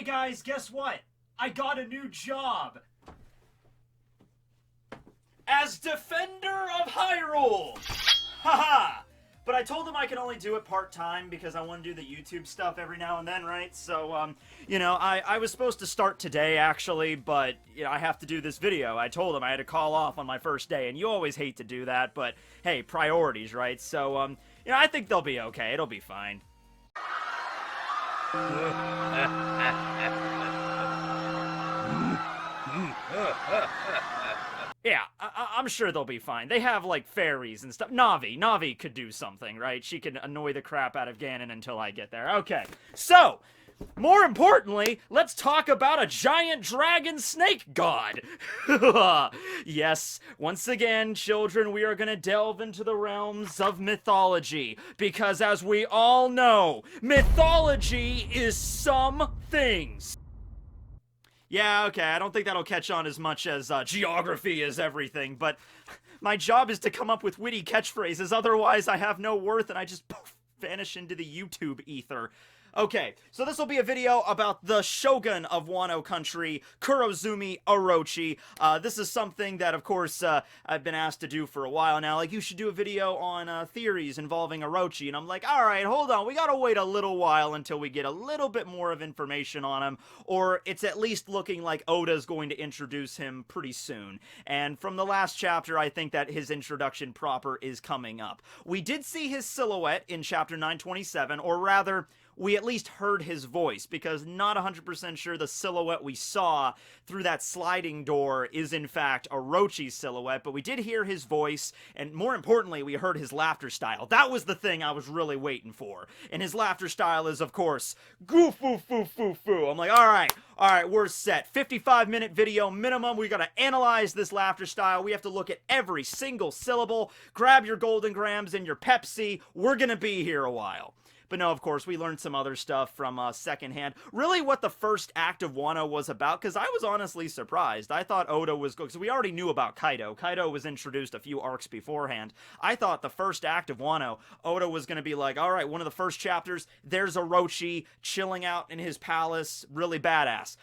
guys, guess what? I got a new job. As Defender of Hyrule! Haha! But I told him I could only do it part-time because I want to do the YouTube stuff every now and then, right? So, you know, I was supposed to start today, actually, but, you know, I have to do this video. I told him I had to call off on my first day, and you always hate to do that, but, hey, priorities, right? So, you know, I think they'll be okay. It'll be fine. Yeah, I'm sure they'll be fine. They have, like, fairies and stuff. Navi could do something, right? She can annoy the crap out of Ganon until I get there. Okay, so, more importantly, let's talk about a giant dragon snake god. Yes, once again, children, we are gonna delve into the realms of mythology. Because as we all know, mythology is some things. Yeah, okay, I don't think that'll catch on as much as geography is everything, but my job is to come up with witty catchphrases, otherwise I have no worth and I just poof, vanish into the YouTube ether. Okay, so this will be a video about the Shogun of Wano country, Kurozumi Orochi. This is something that, of course, I've been asked to do for a while now. Like, you should do a video on theories involving Orochi. And I'm like, alright, hold on, we gotta wait a little while until we get a little bit more of information on him. Or it's at least looking like Oda's going to introduce him pretty soon. And from the last chapter, I think that his introduction proper is coming up. We did see his silhouette in chapter 927, or rather, we at least heard his voice, because not 100% sure the silhouette we saw through that sliding door is in fact Orochi's silhouette, but we did hear his voice, and more importantly, we heard his laughter style. That was the thing I was really waiting for. And his laughter style is, of course, goo-foo-foo-foo-foo. I'm like, alright, we're set. 55-minute video minimum. We gotta analyze this laughter style. We have to look at every single syllable. Grab your Golden Grams and your Pepsi. We're gonna be here a while. But no, of course, we learned some other stuff from secondhand. Really what the first act of Wano was about, because I was honestly surprised. I thought Oda was going, because we already knew about Kaido. Kaido was introduced a few arcs beforehand. I thought the first act of Wano, Oda was going to be like, alright, one of the first chapters, there's Orochi chilling out in his palace, really badass.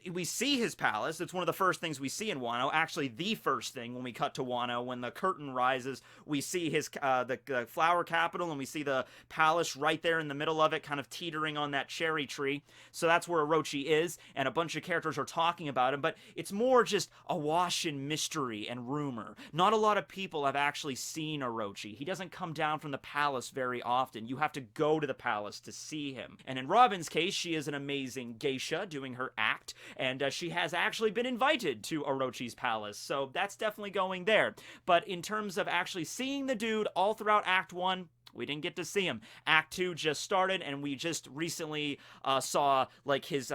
We see his palace. It's one of the first things we see in Wano. Actually, the first thing when we cut to Wano, when the curtain rises, we see his the flower capital, and we see the palace right there in the middle of it, kind of teetering on that cherry tree. So that's where Orochi is, and a bunch of characters are talking about him, but it's more just awash in mystery and rumor. Not a lot of people have actually seen Orochi. He doesn't come down from the palace very often. You have to go to the palace to see him. And in Robin's case, she is an amazing geisha doing her act, and she has actually been invited to Orochi's palace, so that's definitely going there. But in terms of actually seeing the dude all throughout Act 1, we didn't get to see him. Act 2 just started, and we just recently saw, like, his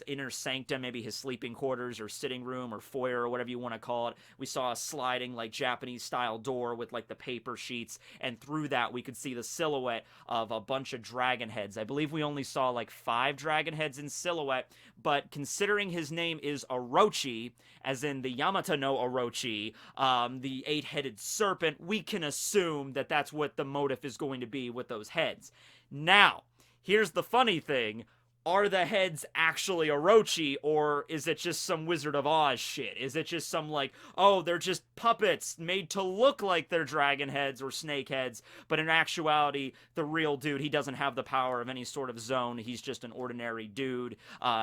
inner sanctum, maybe his sleeping quarters, or sitting room, or foyer, or whatever you want to call it. We saw a sliding, like, Japanese-style door with, like, the paper sheets, and through that we could see the silhouette of a bunch of dragon heads. I believe we only saw, like, 5 dragon heads in silhouette, but considering his name is Orochi, as in the Yamata no Orochi, the 8-headed serpent, we can assume that that's what the motive is going to be with those heads. Now, here's the funny thing. Are the heads actually Orochi, or is it just some Wizard of Oz shit? Is it just some, like, oh, they're just puppets made to look like they're dragon heads or snake heads, but in actuality, the real dude, he doesn't have the power of any sort of zone. He's just an ordinary dude.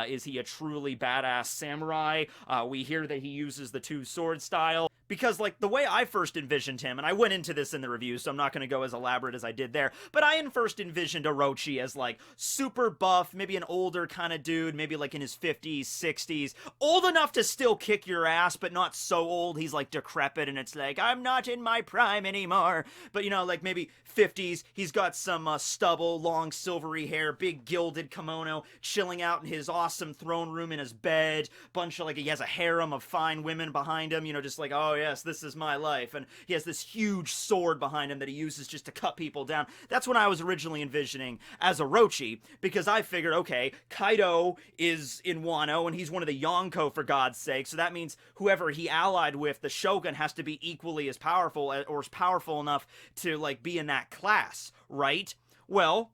Is he a truly badass samurai? We hear that he uses the two-sword style. Because, like, the way I first envisioned him, and I went into this in the review, so I'm not going to go as elaborate as I did there, but I first envisioned Orochi as, like, super buff, maybe an older kind of dude, maybe, like, in his 50s, 60s, old enough to still kick your ass, but not so old he's, like, decrepit, and it's like, I'm not in my prime anymore, but, you know, like, maybe 50s, he's got some stubble, long silvery hair, big gilded kimono, chilling out in his awesome throne room in his bed, bunch of, like, he has a harem of fine women behind him, you know, just like, oh, yes, this is my life, and he has this huge sword behind him that he uses just to cut people down. That's what I was originally envisioning as Orochi, because I figured, okay, Kaido is in Wano, and he's one of the Yonko, for God's sake, so that means whoever he allied with, the Shogun, has to be equally as powerful, or as powerful enough to, like, be in that class, right? Well,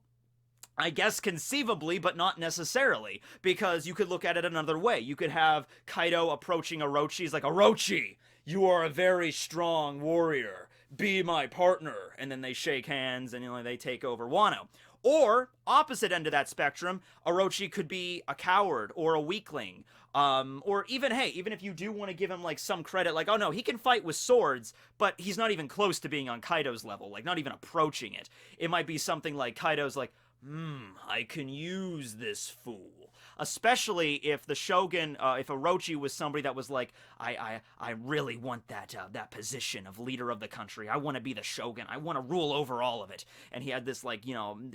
I guess conceivably, but not necessarily, because you could look at it another way. You could have Kaido approaching Orochi. He's like, Orochi, you are a very strong warrior. Be my partner. And then they shake hands and they take over Wano. Or, opposite end of that spectrum, Orochi could be a coward or a weakling. Or even, hey, even if you do want to give him, like, some credit, like, oh no, he can fight with swords, but he's not even close to being on Kaido's level, like, not even approaching it. It might be something like Kaido's like, I can use this fool. Especially if the Shogun, if Orochi was somebody that was like, I really want that position of leader of the country. I want to be the Shogun. I want to rule over all of it. And he had this, like,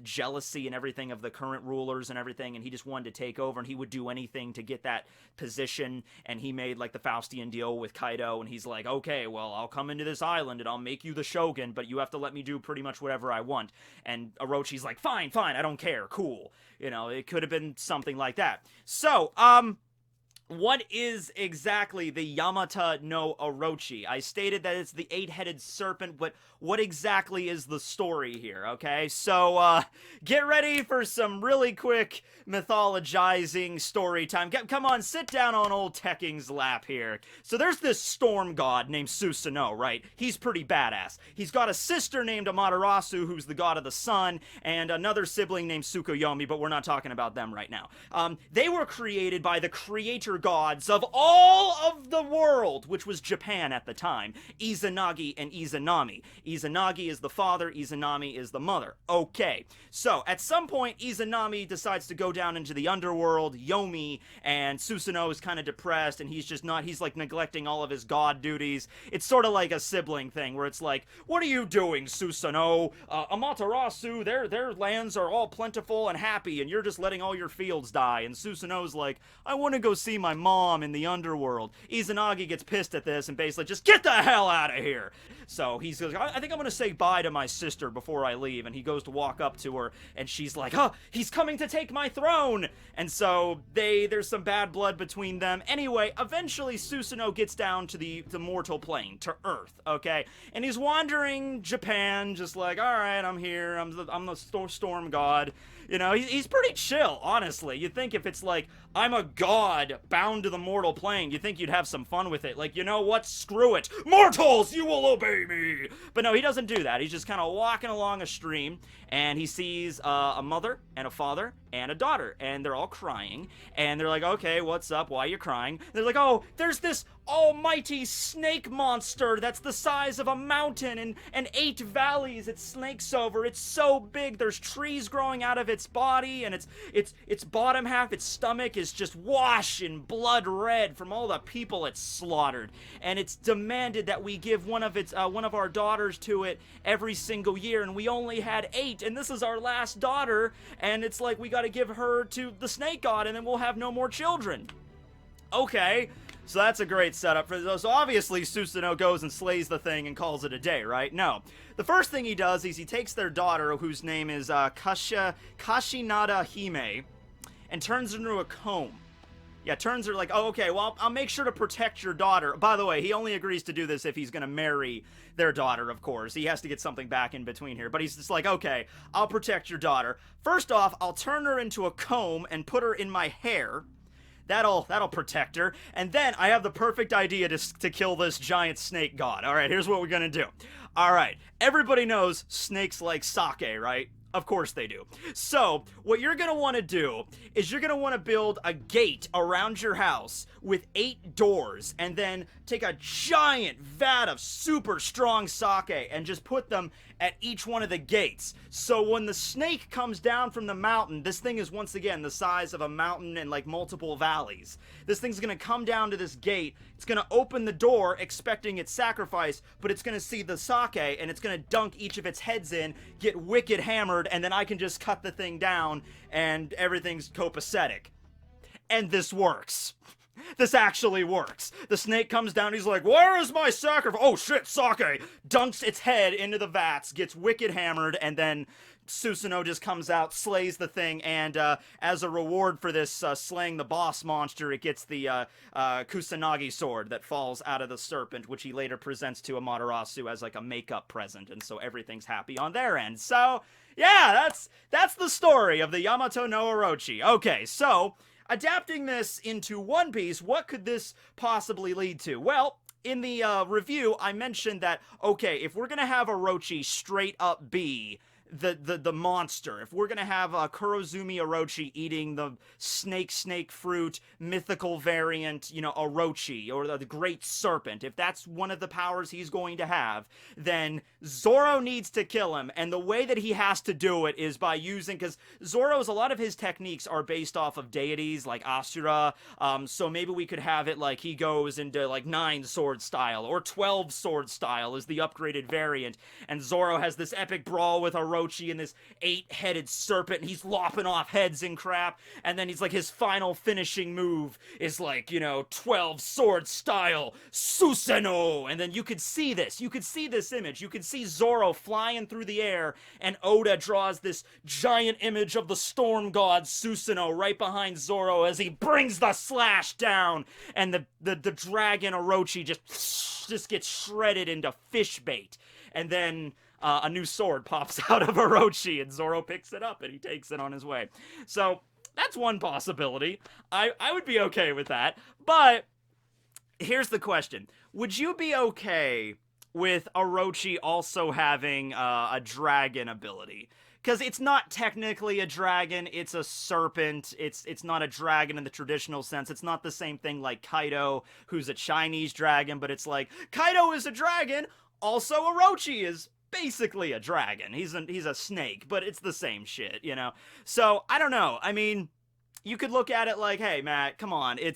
jealousy and everything of the current rulers and everything, and he just wanted to take over, and he would do anything to get that position, and he made, like, the Faustian deal with Kaido, and he's like, okay, well, I'll come into this island, and I'll make you the Shogun, but you have to let me do pretty much whatever I want. And Orochi's like, fine, I don't care, cool. It could have been something like that. So, what is exactly the Yamata no Orochi? I stated that it's the 8-headed serpent, but what exactly is the story here, okay? So, get ready for some really quick mythologizing story time. Come on, sit down on old Tekking's lap here. So there's this storm god named Susanoo, right? He's pretty badass. He's got a sister named Amaterasu, who's the god of the sun, and another sibling named Tsukuyomi, but we're not talking about them right now. They were created by the creator gods of all of the world, which was Japan at the time, Izanagi and Izanami. Izanagi is the father, Izanami is the mother. Okay, so at some point, Izanami decides to go down into the underworld, Yomi, and Susanoo is kind of depressed, and he's like neglecting all of his god duties. It's sort of like a sibling thing, where it's like, what are you doing, Susanoo? Amaterasu, their lands are all plentiful and happy, and you're just letting all your fields die. And Susanoo's like, I want to go see my mom in the underworld. Izanagi gets pissed at this and basically just get the hell out of here. So he's like, I think I'm going to say bye to my sister before I leave. And he goes to walk up to her, and she's like, oh, he's coming to take my throne. And so there's some bad blood between them. Anyway, eventually Susanoo gets down to the mortal plane, to Earth, okay? And he's wandering Japan, just like, all right, I'm here. I'm the storm god. He's pretty chill, honestly. You'd think if it's like, I'm a god bound to the mortal plane, you'd think you'd have some fun with it. Like, you know what? Screw it. Mortals, you will obey me. But no, he doesn't do that. He's just kind of walking along a stream, and he sees a mother and a father and a daughter, and they're all crying. And they're like, okay, what's up? Why are you crying? They're like, oh, there's this almighty snake monster that's the size of a mountain and 8 valleys it snakes over. It's so big. There's trees growing out of its body, and its bottom half, its stomach, is just wash in blood red from all the people it's slaughtered. And it's demanded that we give one of our daughters to it every single year, and we only had 8, and this is our last daughter, and it's like we got to give her to the snake god, and then we'll have no more children. Okay. So that's a great setup for this. So obviously Susanoo goes and slays the thing and calls it a day, right? No. The first thing he does is he takes their daughter, whose name is Kashinada Hime, and turns her into a comb. Yeah, turns her like, oh, okay, well, I'll make sure to protect your daughter. By the way, he only agrees to do this if he's going to marry their daughter, of course. He has to get something back in between here. But he's just like, okay, I'll protect your daughter. First off, I'll turn her into a comb and put her in my hair. That'll protect her. And then I have the perfect idea to kill this giant snake god. All right, here's what we're gonna do. All right, everybody knows snakes like sake, right? Of course they do. So, what you're gonna want to do is you're gonna want to build a gate around your house with 8 doors, and then take a giant vat of super strong sake and just put them at each one of the gates. So when the snake comes down from the mountain, this thing is once again the size of a mountain and like multiple valleys. This thing's gonna come down to this gate, it's gonna open the door expecting its sacrifice, but it's gonna see the sake and it's gonna dunk each of its heads in, get wicked hammered, and then I can just cut the thing down and everything's copacetic. And this works. This actually works. The snake comes down, he's like, where is my sacrifice? Oh shit, sake! Dunks its head into the vats, gets wicked hammered, and then Susanoo just comes out, slays the thing, and as a reward for this slaying the boss monster, it gets the Kusanagi sword that falls out of the serpent, which he later presents to Amaterasu as like a makeup present, and so everything's happy on their end. So, Yeah, that's the story of the Yamato no Orochi. Okay, so adapting this into One Piece, what could this possibly lead to? Well, in the review, I mentioned that, okay, if we're gonna have Orochi straight up be the monster, if we're gonna have Kurozumi Orochi eating the snake fruit mythical variant, you know, Orochi, or the great serpent, if that's one of the powers he's going to have, then Zoro needs to kill him, and the way that he has to do it is by using, because Zoro's, a lot of his techniques are based off of deities like Asura, so maybe we could have it like he goes into like 9 sword style, or 12 sword style is the upgraded variant, and Zoro has this epic brawl with Orochi and this 8-headed serpent, and he's lopping off heads and crap, and then he's like, his final finishing move is like, you know, 12 sword style Susanoo, and then you could see this image, you could see Zoro flying through the air, and Oda draws this giant image of the storm god Susanoo right behind Zoro as he brings the slash down, and the dragon Orochi just gets shredded into fish bait, and then a new sword pops out of Orochi, and Zoro picks it up, and he takes it on his way. So, that's one possibility. I would be okay with that. But, here's the question. Would you be okay with Orochi also having a dragon ability? Because it's not technically a dragon, it's a serpent, it's not a dragon in the traditional sense, it's not the same thing like Kaido, who's a Chinese dragon, but it's like, Kaido is a dragon, also Orochi is basically a dragon. He's a snake, but it's the same shit, you know? So, I don't know. I mean, you could look at it like, hey, Matt, come on. You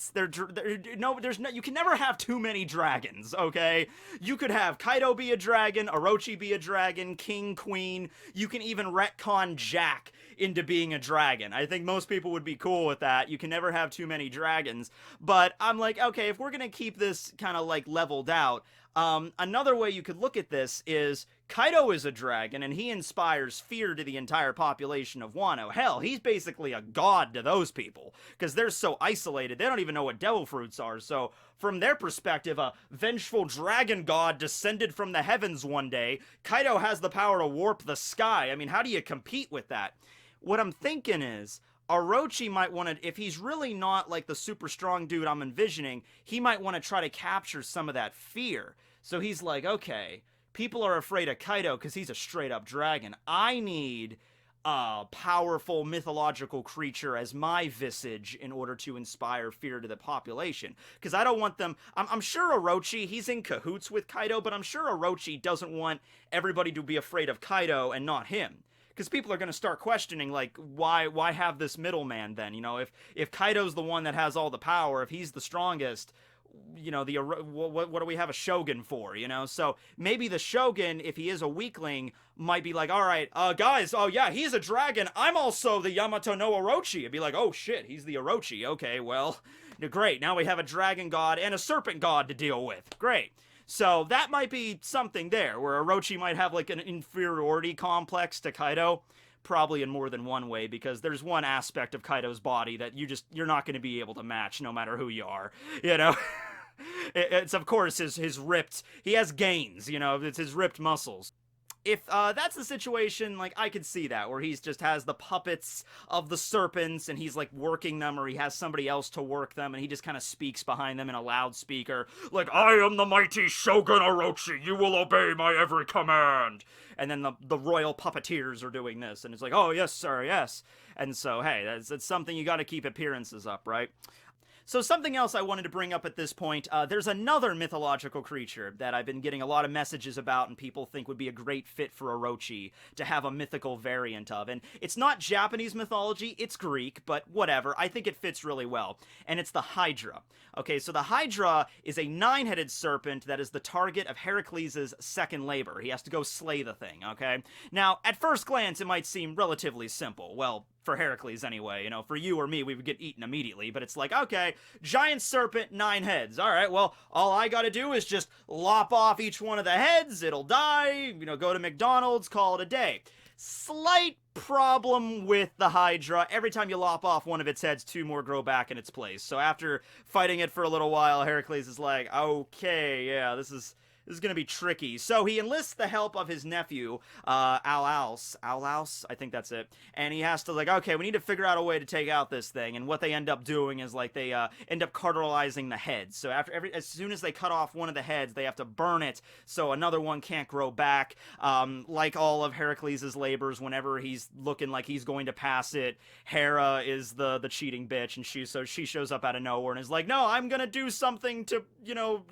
can never have too many dragons, okay? You could have Kaido be a dragon, Orochi be a dragon, King, Queen. You can even retcon Jack into being a dragon. I think most people would be cool with that. You can never have too many dragons. But I'm like, okay, if we're gonna keep this kind of like leveled out, another way you could look at this is Kaido is a dragon, and he inspires fear to the entire population of Wano. Hell, he's basically a god to those people, because they're so isolated, they don't even know what devil fruits are, so from their perspective, a vengeful dragon god descended from the heavens one day, Kaido has the power to warp the sky. I mean, how do you compete with that? What I'm thinking is, Orochi might want to, if he's really not like the super strong dude I'm envisioning, he might want to try to capture some of that fear. So he's like, okay, people are afraid of Kaido because he's a straight up dragon. I need a powerful mythological creature as my visage in order to inspire fear to the population. Because I don't want them, I'm sure Orochi, he's in cahoots with Kaido, but I'm sure Orochi doesn't want everybody to be afraid of Kaido and not him. Because people are going to start questioning, like, why have this middleman then? You know, if Kaido's the one that has all the power, if he's the strongest, you know, what do we have a Shogun for, you know? So maybe the Shogun, if he is a weakling, might be like, all right, guys, oh yeah, he's a dragon, I'm also the Yamato no Orochi. It'd be like, oh shit, he's the Orochi. Okay, well, great, now we have a dragon god and a serpent god to deal with. Great. So that might be something there, where Orochi might have like an inferiority complex to Kaido, probably in more than one way, because there's one aspect of Kaido's body that you're not going to be able to match no matter who you are, you know? It's of course his ripped, he has gains, you know, it's his ripped muscles. If that's the situation, like, I could see that, where he's just has the puppets of the serpents, and he's, like, working them, or he has somebody else to work them, and he just kind of speaks behind them in a loudspeaker, like, I am the mighty Shogun Orochi, you will obey my every command! And then the royal puppeteers are doing this, and it's like, oh, yes, sir, yes. And so, hey, that's something you gotta keep appearances up, right? So something else I wanted to bring up at this point, there's another mythological creature that I've been getting a lot of messages about and people think would be a great fit for Orochi to have a mythical variant of. And it's not Japanese mythology, it's Greek, but whatever, I think it fits really well. And it's the Hydra. Okay, so the Hydra is a 9-headed serpent that is the target of Heracles' second labor. He has to go slay the thing, okay? Now, at first glance, it might seem relatively simple. Well, for Heracles anyway, you know, for you or me, we would get eaten immediately, but it's like, okay, giant serpent, 9 heads. All right, well, all I gotta do is just lop off each one of the heads, it'll die, you know, go to McDonald's, call it a day. Slight problem with the Hydra. Every time you lop off one of its heads, 2 more grow back in its place. So after fighting it for a little while, Heracles is like, okay, yeah, this is This is gonna be tricky. So he enlists the help of his nephew, Alaus, I think that's it. And he has to, like, okay, we need to figure out a way to take out this thing. And what they end up doing is, like, they end up cartelizing the heads. So as soon as they cut off one of the heads, they have to burn it so another one can't grow back. Like all of Heracles' labors, whenever he's looking like he's going to pass it, Hera is the cheating bitch, and she shows up out of nowhere and is like, no, I'm gonna do something to,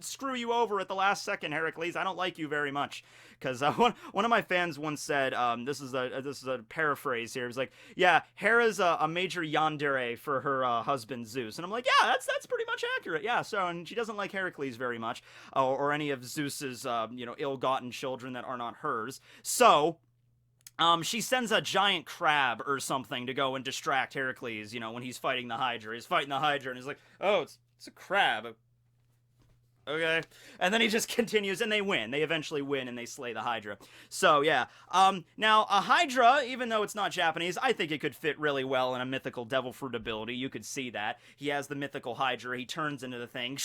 screw you over at the last second, Heracles. I don't like you very much. Because one of my fans once said, this is a paraphrase here. It was like, yeah, Hera's a major yandere for her husband Zeus, and I'm like, yeah, that's pretty much accurate. Yeah, so and she doesn't like Heracles very much, or any of Zeus's ill-gotten children that are not hers. So she sends a giant crab or something to go and distract Heracles. When he's fighting the Hydra, and he's like, oh, it's a crab. Okay. And then he just continues, and they win. They eventually win, and they slay the Hydra. So, yeah. Now, a Hydra, even though it's not Japanese, I think it could fit really well in a mythical devil fruit ability. You could see that. He has the mythical Hydra. He turns into the thing,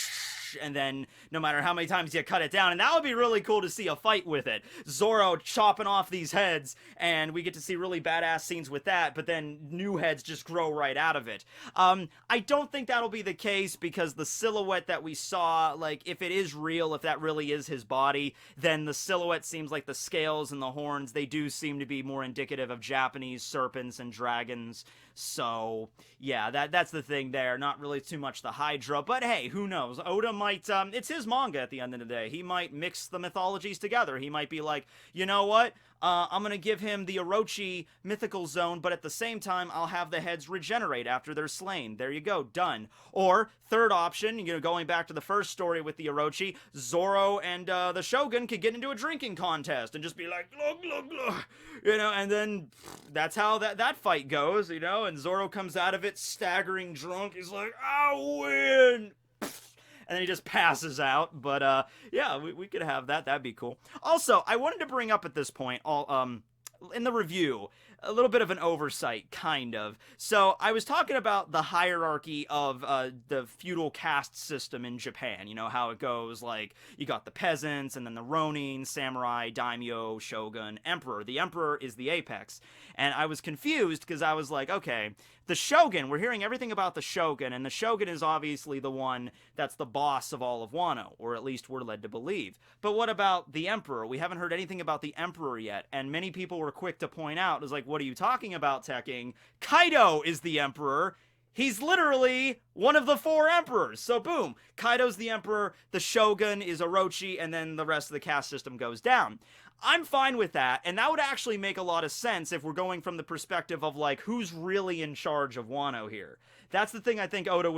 and then no matter how many times you cut it down, and that would be really cool to see a fight with it. Zoro chopping off these heads, and we get to see really badass scenes with that, but then new heads just grow right out of it. I don't think that'll be the case, because the silhouette that we saw, like, if it is real, if that really is his body, then the silhouette seems like the scales and the horns, they do seem to be more indicative of Japanese serpents and dragons. So, yeah, that's the thing there. Not really too much the Hydra, but hey, who knows? Oda might, it's his manga at the end of the day. He might mix the mythologies together. He might be like, you know what? I'm gonna give him the Orochi mythical zone, but at the same time, I'll have the heads regenerate after they're slain. There you go, done. Or, third option, going back to the first story with the Orochi, Zoro and the Shogun could get into a drinking contest and just be like, glug, glug, glug, and then that's how that fight goes, and Zoro comes out of it staggering drunk. He's like, I win! And then he just passes out. But, yeah, we could have that. That'd be cool. Also, I wanted to bring up at this point, in the review, a little bit of an oversight, kind of. So, I was talking about the hierarchy of the feudal caste system in Japan. You know, how it goes, like, you got the peasants, and then the ronin, samurai, daimyo, shogun, emperor. The emperor is the apex. And I was confused, because I was like, okay, the shogun, we're hearing everything about the shogun, and the shogun is obviously the one that's the boss of all of Wano, or at least we're led to believe. But what about the emperor? We haven't heard anything about the emperor yet, and many people were quick to point out, it was like, what are you talking about, Tekking? Kaido is the emperor. He's literally one of the 4 emperors. So boom, Kaido's the emperor, the shogun is Orochi, and then the rest of the caste system goes down. I'm fine with that, and that would actually make a lot of sense if we're going from the perspective of, like, who's really in charge of Wano here. That's the thing I think Oda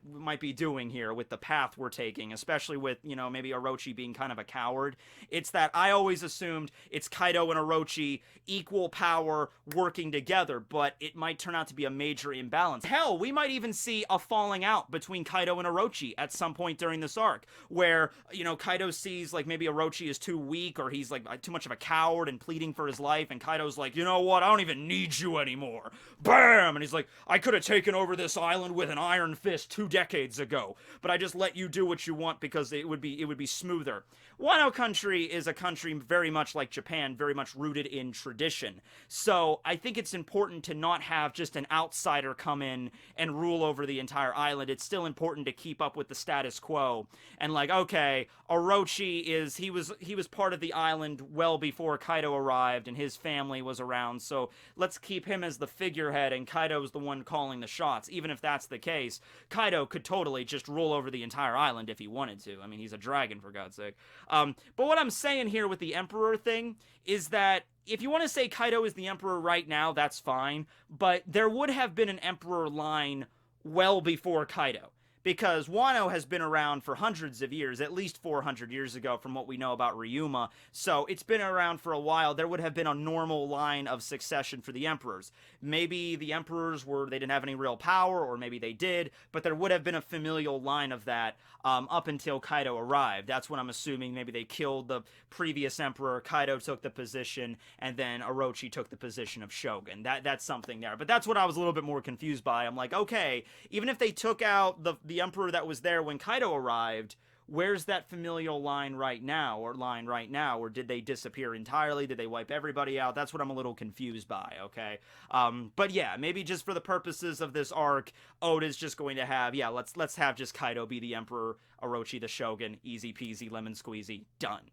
might be doing here with the path we're taking, especially with, maybe Orochi being kind of a coward. It's that I always assumed it's Kaido and Orochi, equal power, working together, but it might turn out to be a major imbalance. Hell, we might even see a falling out between Kaido and Orochi at some point during this arc, where, Kaido sees, like, maybe Orochi is too weak, or he's, like, too much of a coward and pleading for his life, and Kaido's like, you know what, I don't even need you anymore. Bam! And he's like, I could have taken over this island with an iron fist 2 decades ago, but I just let you do what you want because it would be smoother. Wano country is a country very much like Japan, very much rooted in tradition. So I think it's important to not have just an outsider come in and rule over the entire island. It's still important to keep up with the status quo. And like, okay, Orochi he was part of the island well before Kaido arrived, and his family was around, so let's keep him as the figurehead, and Kaido's the one calling the shots. Even if that's the case, Kaido could totally just rule over the entire island if he wanted to. I mean, he's a dragon, for God's sake. But what I'm saying here with the Emperor thing is that if you want to say Kaido is the Emperor right now, that's fine, but there would have been an Emperor line well before Kaido. Because Wano has been around for hundreds of years, at least 400 years ago from what we know about Ryuma, so it's been around for a while. There would have been a normal line of succession for the emperors. Maybe the emperors they didn't have any real power, or maybe they did, but there would have been a familial line of that up until Kaido arrived. That's when I'm assuming maybe they killed the previous emperor, Kaido took the position, and then Orochi took the position of Shogun. That's something there. But that's what I was a little bit more confused by. I'm like, okay, even if they took out the emperor that was there when Kaido arrived, where's that familial line right now, or did they disappear entirely? Did they wipe everybody out? That's what I'm a little confused by, okay? But yeah, maybe just for the purposes of this arc, Oda's just going to have, yeah, let's have just Kaido be the Emperor, Orochi the Shogun, easy peasy, lemon squeezy, done.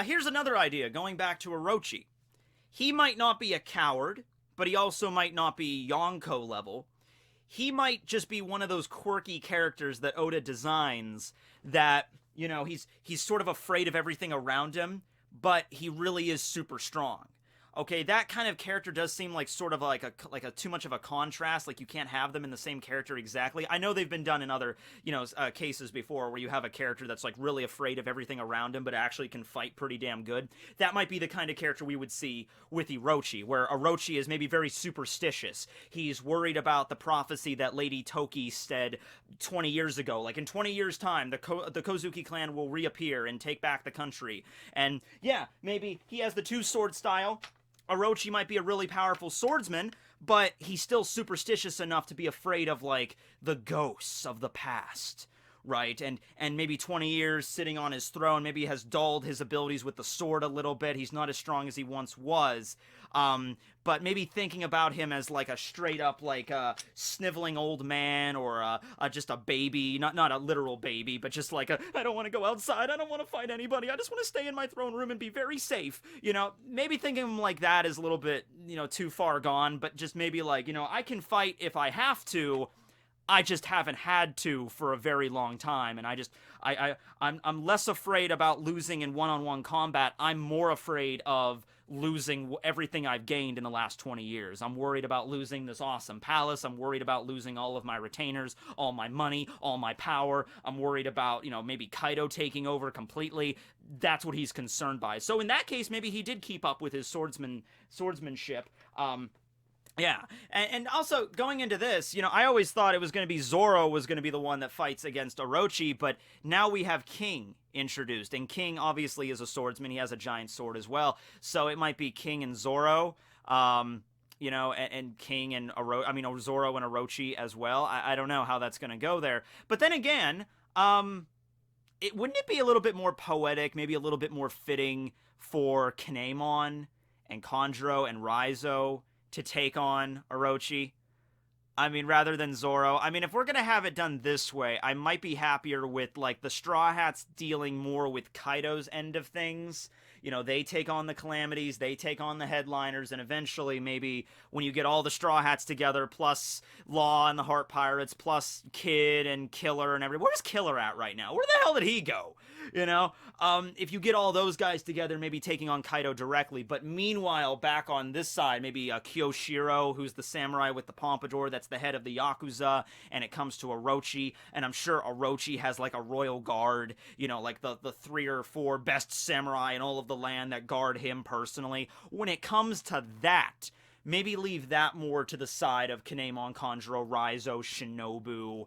Here's another idea, going back to Orochi. He might not be a coward, but he also might not be Yonko level. He might just be one of those quirky characters that Oda designs that, you know, he's sort of afraid of everything around him, but he really is super strong. Okay, that kind of character does seem like sort of like a too much of a contrast. Like you can't have them in the same character exactly. I know they've been done in other, you know, cases before where you have a character that's like really afraid of everything around him, but actually can fight pretty damn good. That might be the kind of character we would see with Orochi, where Orochi is maybe very superstitious. He's worried about the prophecy that Lady Toki said 20 years ago. Like in 20 years' time, the Kozuki clan will reappear and take back the country. And yeah, maybe he has the two-sword style. Orochi might be a really powerful swordsman, but he's still superstitious enough to be afraid of, like, the ghosts of the past, right? And maybe 20 years sitting on his throne, maybe has dulled his abilities with the sword a little bit. He's not as strong as he once was. But maybe thinking about him as, like, a straight-up, like, sniveling old man or just a baby. Not a literal baby, but just like I don't want to go outside. I don't want to fight anybody. I just want to stay in my throne room and be very safe. You know, maybe thinking of him like that is a little bit, you know, too far gone. But just maybe like, you know, I can fight if I have to. I just haven't had to for a very long time, and I'm less afraid about losing in one-on-one combat. I'm more afraid of losing everything I've gained in the last 20 years. I'm worried about losing this awesome palace. I'm worried about losing all of my retainers, all my money, all my power. I'm worried about, you know, maybe Kaido taking over completely. That's what he's concerned by. So in that case, maybe he did keep up with his swordsmanship. Yeah, and also, going into this, you know, I always thought it was going to be Zoro was going to be the one that fights against Orochi, but now we have King introduced, and King obviously is a swordsman. He has a giant sword as well, so it might be King and Zoro, you know, and King and Zoro and Orochi as well. I don't know how that's going to go there, but then again, wouldn't it be a little bit more poetic, maybe a little bit more fitting for Kinemon and Kanjuro and Raizo to take on Orochi? I mean, rather than Zoro. I mean, if we're gonna have it done this way, I might be happier with, like, the Straw Hats dealing more with Kaido's end of things. You know, they take on the Calamities, they take on the Headliners, and eventually, maybe, when you get all the Straw Hats together, plus Law and the Heart Pirates, plus Kid and Killer and everyone. Where's Killer at right now? Where the hell did he go? You know? If you get all those guys together, maybe taking on Kaido directly, but meanwhile, back on this side, maybe Kyoshiro, who's the samurai with the pompadour, that's the head of the Yakuza, and it comes to Orochi, and I'm sure Orochi has, like, a royal guard, you know, like the 3 or 4 best samurai in all of the land that guard him personally. When it comes to that, maybe leave that more to the side of Kinemon, Kanjuro, Raizo, Shinobu,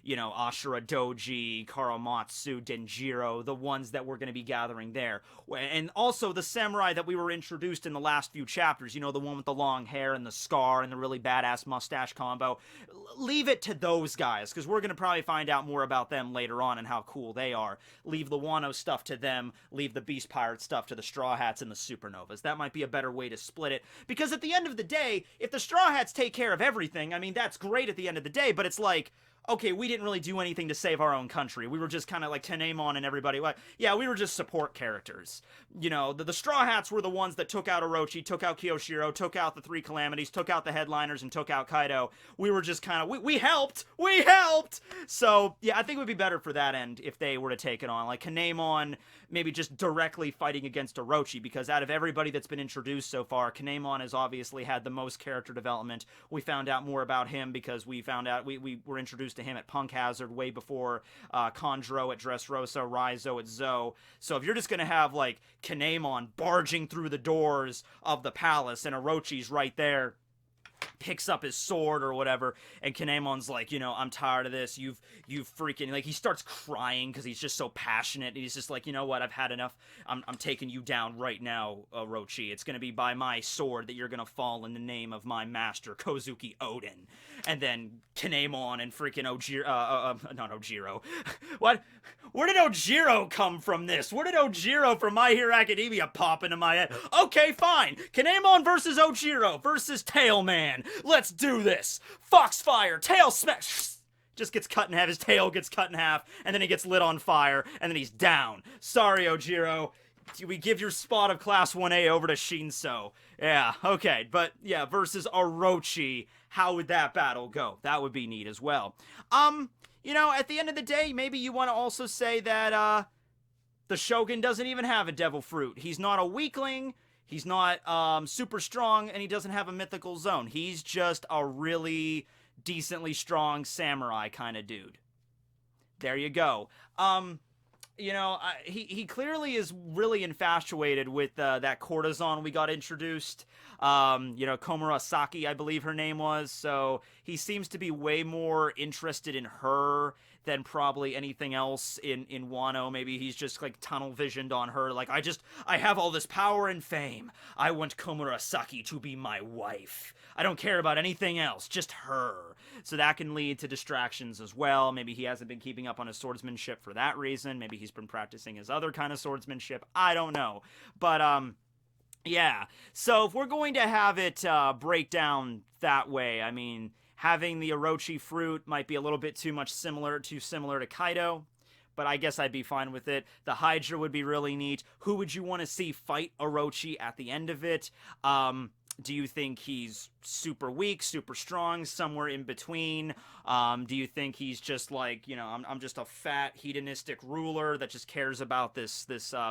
you know, Ashura Doji, Karamatsu, Denjiro, the ones that we're going to be gathering there. And also the samurai that we were introduced in the last few chapters, you know, the one with the long hair and the scar and the really badass mustache combo. Leave it to those guys, because we're going to probably find out more about them later on and how cool they are. Leave the Wano stuff to them, leave the Beast Pirate stuff to the Straw Hats and the Supernovas. That might be a better way to split it, because at the end of the day, if the Straw Hats take care of everything, I mean, that's great at the end of the day, but it's like, okay, we didn't really do anything to save our own country. We were just kind of like Kinemon and everybody. Like, yeah, we were just support characters. You know, the Straw Hats were the ones that took out Orochi, took out Kyoshiro, took out the 3 Calamities, took out the Headliners, and took out Kaido. We were just kind of, we helped! We helped! So, yeah, I think it would be better for that end if they were to take it on. Like, Kinemon maybe just directly fighting against Orochi, because out of everybody that's been introduced so far, Kinemon has obviously had the most character development. We found out more about him because we found out, we were introduced to him at Punk Hazard way before Kanjuro at Dressrosa, Raizo at Zou. So if you're just going to have, like, Kinemon barging through the doors of the palace and Orochi's right there, picks up his sword or whatever, and Kinemon's like, you know, I'm tired of this. You've freaking, like, he starts crying because he's just so passionate. And he's just like, you know what, I've had enough. I'm taking you down right now, Orochi. It's gonna be by my sword that you're gonna fall in the name of my master, Kozuki Oden. And then Kinemon and freaking not Ojiro. What? Where did Ojiro come from this? Where did Ojiro from My Hero Academia pop into my head? Okay, fine. Kinemon versus Ojiro versus Tailman. Let's do this. Foxfire, tail smash. Just gets cut in half. His tail gets cut in half, and then he gets lit on fire, and then he's down. Sorry, Ojiro. We give your spot of Class 1A over to Shinso. Yeah, okay. But, yeah, versus Orochi. How would that battle go? That would be neat as well. You know, at the end of the day, maybe you want to also say that, the Shogun doesn't even have a devil fruit. He's not a weakling. He's not, super strong, and he doesn't have a mythical zone. He's just a really decently strong samurai kind of dude. There you go. You know, he clearly is really infatuated with that courtesan we got introduced. You know, Komurasaki, I believe her name was. So he seems to be way more interested in her than probably anything else in Wano. Maybe he's just like tunnel visioned on her. Like, I have all this power and fame. I want Komurasaki to be my wife. I don't care about anything else, just her. So that can lead to distractions as well. Maybe he hasn't been keeping up on his swordsmanship for that reason. Maybe he's been practicing his other kind of swordsmanship. I don't know. But, yeah. So if we're going to have it break down that way, I mean, having the Orochi fruit might be a little bit too similar to Kaido. But I guess I'd be fine with it. The Hydra would be really neat. Who would you want to see fight Orochi at the end of it? Do you think he's super weak, super strong, somewhere in between? Do you think he's just like, you know, I'm just a fat, hedonistic ruler that just cares about this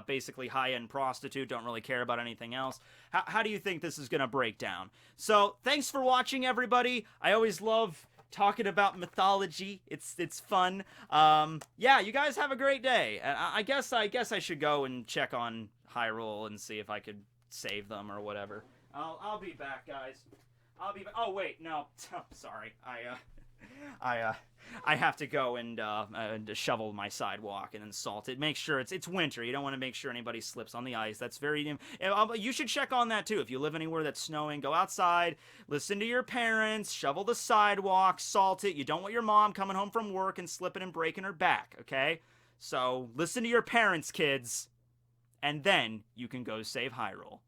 basically high-end prostitute, don't really care about anything else? How do you think this is going to break down? So, thanks for watching, everybody. I always love talking about mythology. It's fun. Yeah, you guys have a great day. I guess I should go and check on Hyrule and see if I could save them or whatever. I'll be back, guys. I'll be back. Oh wait, no. Sorry. I have to go and shovel my sidewalk and then salt it. Make sure it's winter. You don't want to make sure anybody slips on the ice. That's very. You should check on that too. If you live anywhere that's snowing, go outside, listen to your parents, shovel the sidewalk, salt it. You don't want your mom coming home from work and slipping and breaking her back. Okay, so listen to your parents, kids, and then you can go save Hyrule.